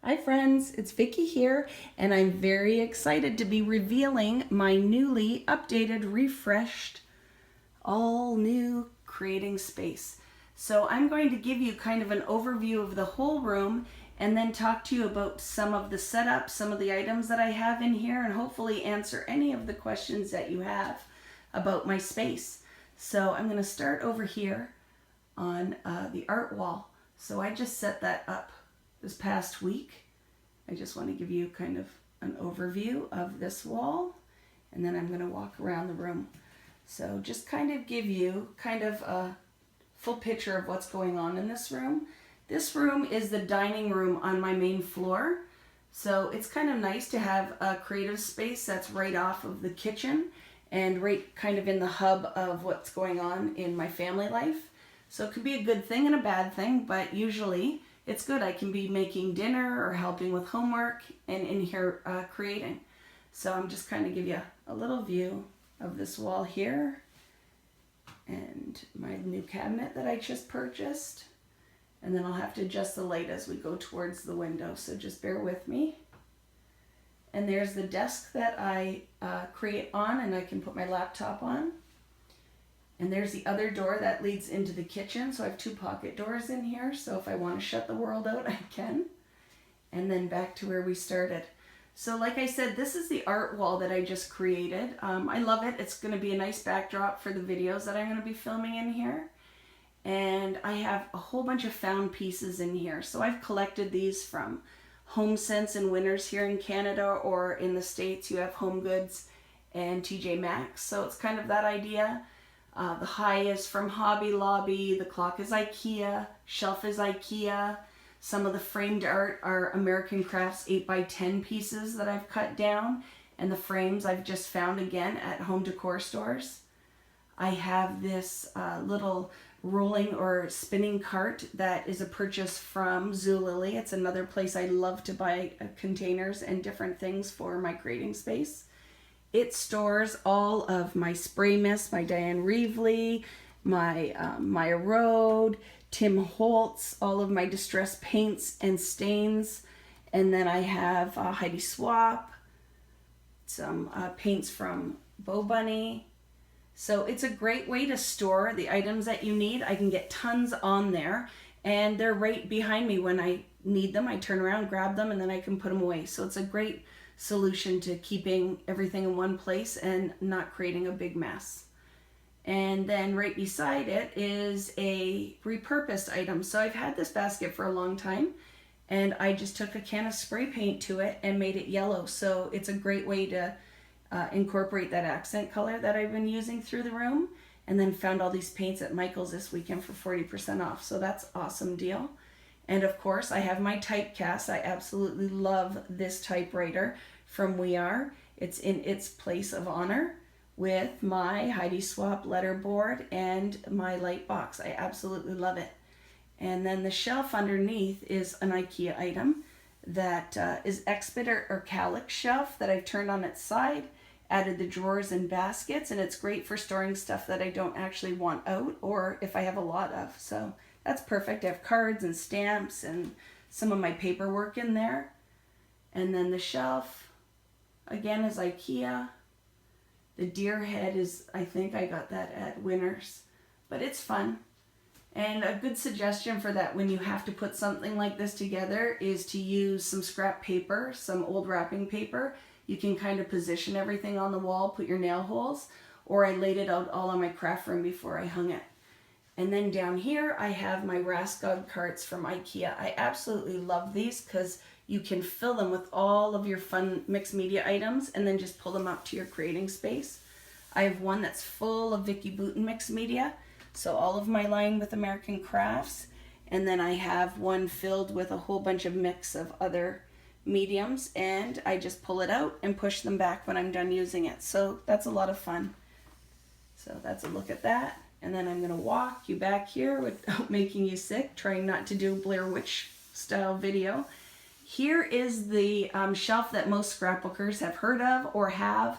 Hi friends, it's Vicki here, and I'm very excited to be revealing my newly updated, refreshed, all new creating space. So I'm going to give you kind of an overview of the whole room and then talk to you about some of the setup, some of the items that I have in here, and hopefully answer any of the questions that you have about my space. So I'm going to start over here on the art wall. So I just set that up this past week. I just want to give you kind of an overview of this wall, and then I'm going to walk around the room. So just kind of give you kind of a full picture of what's going on in this room. This room is the dining room on my main floor. So it's kind of nice to have a creative space that's right off of the kitchen and right kind of in the hub of what's going on in my family life. So it could be a good thing and a bad thing, but usually it's good. I can be making dinner or helping with homework and in here creating. So I'm just kind of give you a little view of this wall here and my new cabinet that I just purchased. And then I'll have to adjust the light as we go towards the window, so just bear with me. And there's the desk that I create on, and I can put my laptop on. And there's the other door that leads into the kitchen. So I have two pocket doors in here. So if I want to shut the world out, I can. And then back to where we started. So like I said, this is the art wall that I just created. I love it. It's going to be a nice backdrop for the videos that I'm going to be filming in here. And I have a whole bunch of found pieces in here. So I've collected these from HomeSense and Winners here in Canada, or in the States you have Home Goods and TJ Maxx. So it's kind of that idea. The high is from Hobby Lobby, the clock is Ikea, shelf is Ikea. Some of the framed art are American Crafts 8x10 pieces that I've cut down, and the frames I've just found again at home decor stores. I have this little rolling or spinning cart that is a purchase from Zulily. It's another place I love to buy containers and different things for my creating space. It stores all of my spray mist, my Diane Reevely, my Maya Road, Tim Holtz, all of my distress paints and stains. And then I have Heidi Swap, some paints from Bo Bunny. So it's a great way to store the items that you need. I can get tons on there, and they're right behind me when I need them. I turn around, grab them, and then I can put them away. So it's a great solution to keeping everything in one place and not creating a big mess. And then right beside it is a repurposed item. So I've had this basket for a long time, and I just took a can of spray paint to it and made it yellow. So it's a great way to incorporate that accent color that I've been using through the room. And then found all these paints at Michael's this weekend for 40% off. So that's an awesome deal. And of course, I have my typecast. I absolutely love this typewriter from We Are. It's in its place of honor with my Heidi Swap letterboard and my light box. I absolutely love it. And then the shelf underneath is an Ikea item that is Expedit or Calyx shelf that I've turned on its side, added the drawers and baskets, and it's great for storing stuff that I don't actually want out, or if I have a lot of. So that's perfect. I have cards and stamps and some of my paperwork in there. And then the shelf, again, is Ikea. The deer head is, I think I got that at Winners, but it's fun. And a good suggestion for that when you have to put something like this together is to use some scrap paper, some old wrapping paper. You can kind of position everything on the wall, put your nail holes, or I laid it out all on my craft room before I hung it. And then down here, I have my Rascal Carts from Ikea. I absolutely love these because you can fill them with all of your fun mixed media items and then just pull them up to your creating space. I have one that's full of Vicki Boutin mixed media, so all of my line with American Crafts. And then I have one filled with a whole bunch of mix of other mediums, and I just pull it out and push them back when I'm done using it. So that's a lot of fun. So that's a look at that. And then I'm going to walk you back here without making you sick, trying not to do Blair Witch style video. Here is the shelf that most scrapbookers have heard of or have.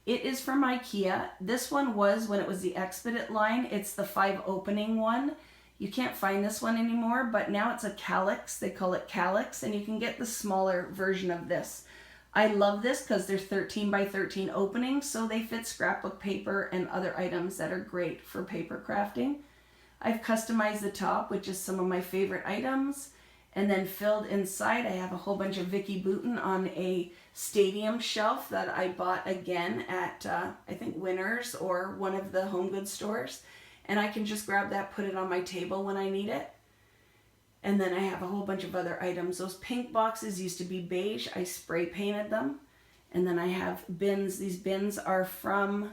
It is from Ikea. This one was when it was the Expedit line. It's the 5 opening one. You can't find this one anymore, but now it's a calyx. They call it calyx, and you can get the smaller version of this. I love this because they're 13 by 13 openings, so they fit scrapbook paper and other items that are great for paper crafting. I've customized the top, which is some of my favorite items, and then filled inside. I have a whole bunch of Vicki Boutin on a stadium shelf that I bought again at, I think, Winners or one of the home goods stores. And I can just grab that, put it on my table when I need it. And then I have a whole bunch of other items. Those pink boxes used to be beige. I spray painted them. And then I have bins. These bins are from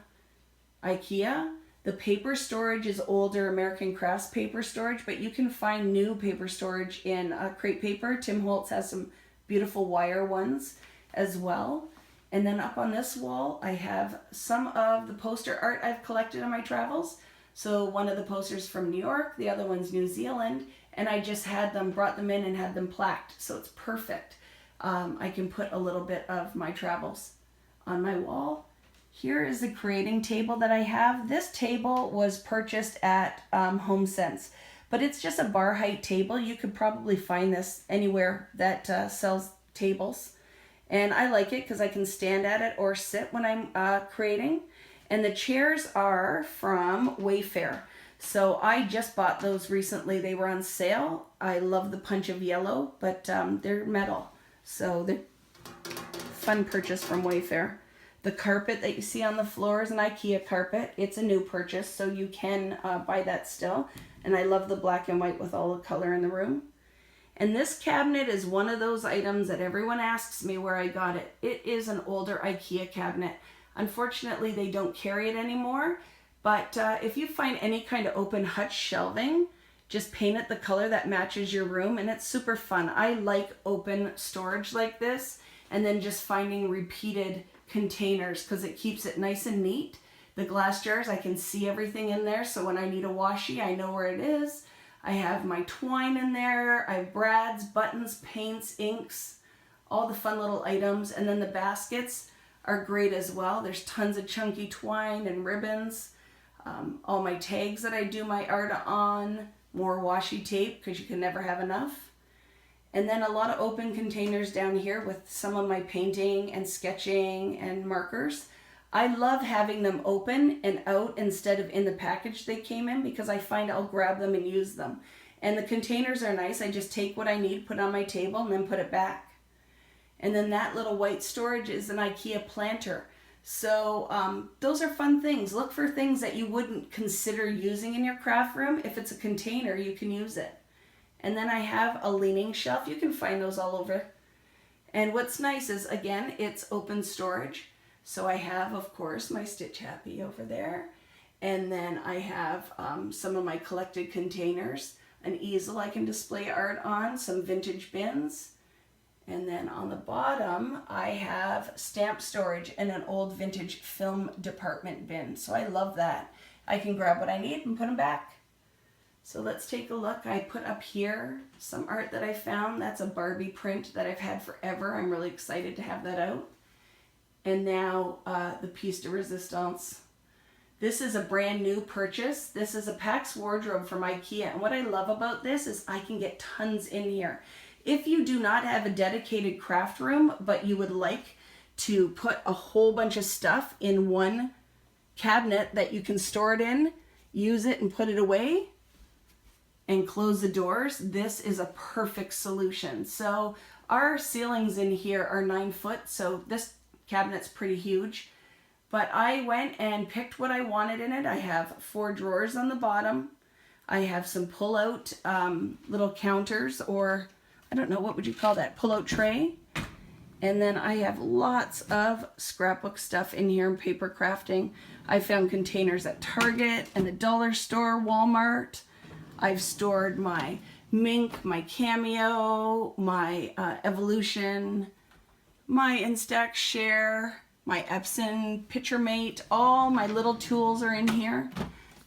Ikea. The paper storage is older American Crafts paper storage, but you can find new paper storage in crepe paper. Tim Holtz has some beautiful wire ones as well. And then up on this wall, I have some of the poster art I've collected on my travels. So one of the posters from New York, the other one's New Zealand, and I just had them, brought them in and had them plaqued. So it's perfect. I can put a little bit of my travels on my wall. Here is the creating table that I have. This table was purchased at HomeSense, but it's just a bar height table. You could probably find this anywhere that sells tables. And I like it because I can stand at it or sit when I'm creating. And the chairs are from Wayfair. So I just bought those recently. They were on sale. I love the punch of yellow, but they're metal. So they're fun purchase from Wayfair. The carpet that you see on the floor is an Ikea carpet. It's a new purchase, so you can buy that still. And I love the black and white with all the color in the room. And this cabinet is one of those items that everyone asks me where I got it. It is an older Ikea cabinet. Unfortunately, they don't carry it anymore. But if you find any kind of open hutch shelving, just paint it the color that matches your room, and it's super fun. I like open storage like this, and then just finding repeated containers because it keeps it nice and neat. The glass jars, I can see everything in there, so when I need a washi, I know where it is. I have my twine in there. I have brads, buttons, paints, inks, all the fun little items. And then the baskets are great as well. There's tons of chunky twine and ribbons. All my tags that I do my art on, more washi tape because you can never have enough. And then a lot of open containers down here with some of my painting and sketching and markers. I love having them open and out instead of in the package they came in because I find I'll grab them and use them. And the containers are nice. I just take what I need, put on my table, and then put it back. And then that little white storage is an Ikea planter. So those are fun things. Look for things that you wouldn't consider using in your craft room. If it's a container, you can use it. And then I have a leaning shelf. You can find those all over. And what's nice is, again, it's open storage. So I have, of course, my Stitch Happy over there. And then I have some of my collected containers, an easel I can display art on, some vintage bins. And then on the bottom, I have stamp storage and an old vintage film department bin. So I love that. I can grab what I need and put them back. So let's take a look. I put up here some art that I found. That's a Barbie print that I've had forever. I'm really excited to have that out. And now the piece de resistance. This is a brand new purchase. This is a Pax wardrobe from Ikea. And what I love about this is I can get tons in here. If you do not have a dedicated craft room, but you would like to put a whole bunch of stuff in one cabinet that you can store it in, use it and put it away, and close the doors, this is a perfect solution. So our ceilings in here are 9 foot, so this cabinet's pretty huge. But I went and picked what I wanted in it. I have 4 drawers on the bottom. I have some pull-out little counters, or I don't know, what would you call that? Pull-out tray. And then I have lots of scrapbook stuff in here and paper crafting. I found containers at Target and the dollar store, Walmart. I've stored my Mink, my Cameo, my Evolution, my Instax Share, my Epson Picture Mate. All my little tools are in here.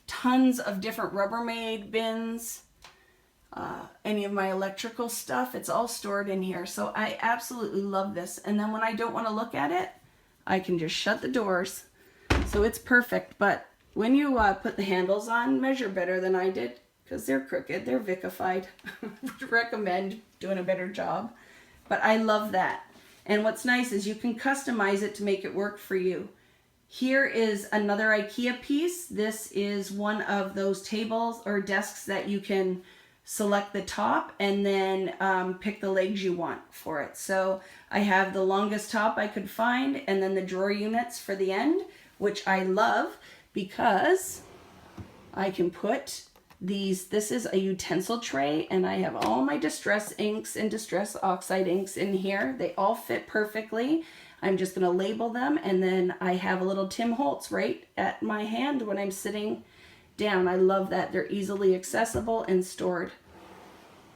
Tons of different Rubbermaid bins. Any of my electrical stuff, it's all stored in here. So I absolutely love this. And then when I don't want to look at it, I can just shut the doors. So it's perfect. But when you put the handles on, measure better than I did. because they're crooked. They're Vickified. Would recommend doing a better job. But I love that. And what's nice is you can customize it to make it work for you. Here is another Ikea piece. This is one of those tables or desks that you can select the top and then pick the legs you want for it. So I have the longest top I could find and then the drawer units for the end, which I love because I can put these. This is a utensil tray and I have all my distress inks and distress oxide inks in here. They all fit perfectly. I'm just going to label them, and then I have a little Tim Holtz right at my hand when I'm sitting down. I love that. They're easily accessible and stored.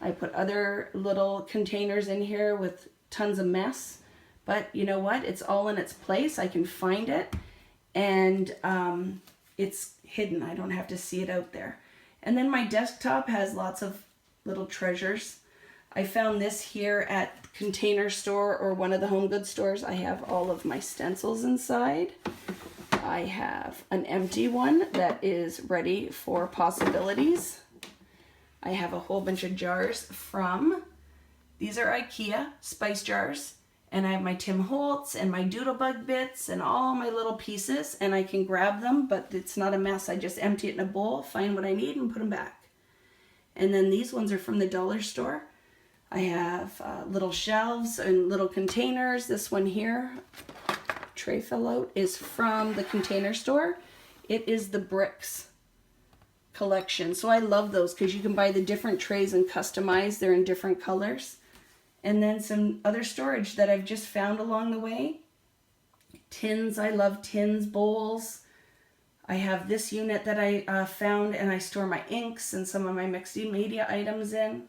I put other little containers in here with tons of mess, but you know what? It's all in its place. I can find it, and it's hidden. I don't have to see it out there. And then my desktop has lots of little treasures. I found this here at Container Store or one of the home goods stores. I have all of my stencils inside. I have an empty one that is ready for possibilities. I have a whole bunch of jars from, these are Ikea spice jars. And I have my Tim Holtz and my Doodlebug bits and all my little pieces. And I can grab them, but it's not a mess. I just empty it in a bowl, find what I need, and put them back. And then these ones are from the dollar store. I have little shelves and little containers. This one here, tray fill out, is from the Container Store. It is the bricks collection. So I love those because you can buy the different trays and customize. They're in different colors. And then some other storage that I've just found along the way. Tins, I love tins, bowls. I have this unit that I found and I store my inks and some of my mixed media items in.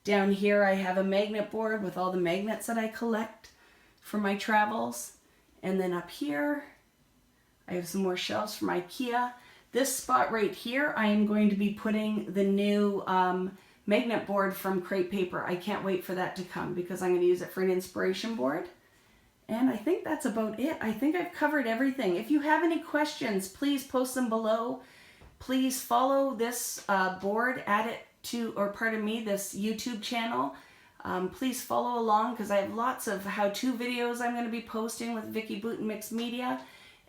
Down here I have a magnet board with all the magnets that I collect for my travels. And then up here I have some more shelves from Ikea. This spot right here I am going to be putting the new magnet board from Crepe Paper. I can't wait for that to come because I'm going to use it for an inspiration board. And I think that's about it. I think I've covered everything. If you have any questions, please post them below. Please follow this board, add it to, or pardon me, this YouTube channel. Please follow along because I have lots of how-to videos I'm going to be posting with Vicki Boutin Mixed Media.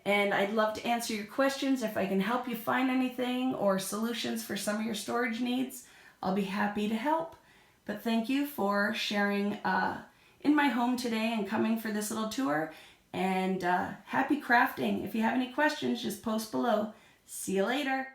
And I'd love to answer your questions. If I can help you find anything or solutions for some of your storage needs, I'll be happy to help. But thank you for sharing in my home today and coming for this little tour. And happy crafting. If you have any questions, just post below. See you later.